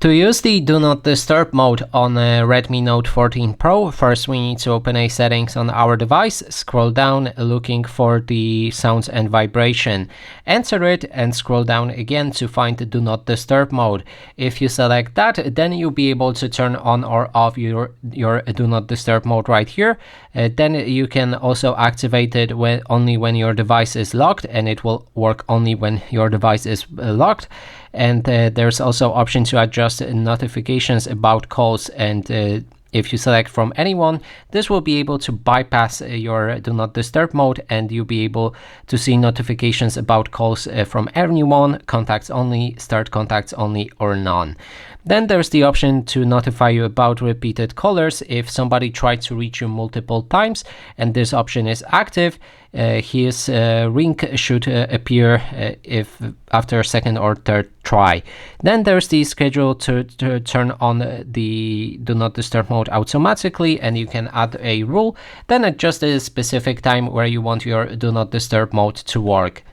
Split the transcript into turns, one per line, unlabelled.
To use the Do Not Disturb mode on a Redmi Note 14 Pro, first we need to open a settings on our device, scroll down looking for the sounds and vibration, enter it and scroll down again to find the Do Not Disturb mode. If you select that, then you'll be able to turn on or off your Do Not Disturb mode right here. Then you can also activate it only when your device is locked, and it will work only when your device is locked. And there's also option to adjust notifications about calls, and if you select from anyone, this will be able to bypass your Do Not Disturb mode, and you'll be able to see notifications about calls from anyone, contacts only, start contacts only, or none. Then there's the option to notify you about repeated callers if somebody tried to reach you multiple times, and this option is active. His ring should appear if after a second or third try. Then there's the schedule to turn on the Do Not Disturb mode automatically, and you can add a rule, then adjust a specific time where you want your Do Not Disturb mode to work.